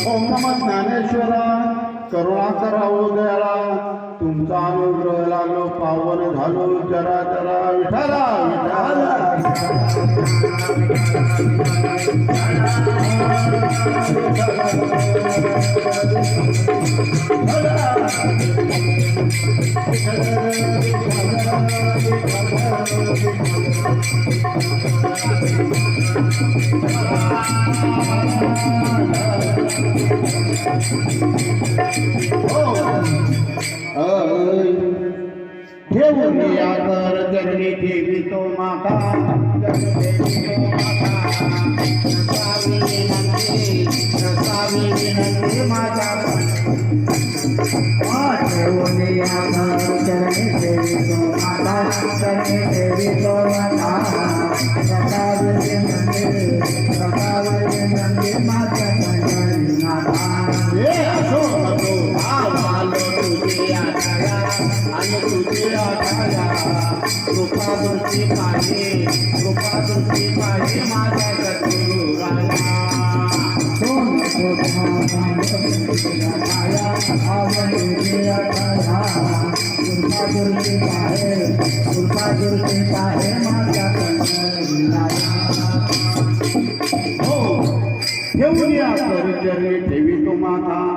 ओम नमः ज्ञानेश्वरा करुणाकर दयाला तुमचा अनुग्रह लागलो पावन झालो जरा जरा विठाला घेऊन या घर जगली देवी तो माता रसावी विनंती माझ्या घेऊन या घर जगली देवी तो माता जगली देवी तो माता रसावी विनंती माझ्या कृपा दृष्टी पाहिजे माझ्या सद्गुरुराया कृपा दृष्टी पाहे माझ्या घेऊन या परिचर्ये ठेवी तो माता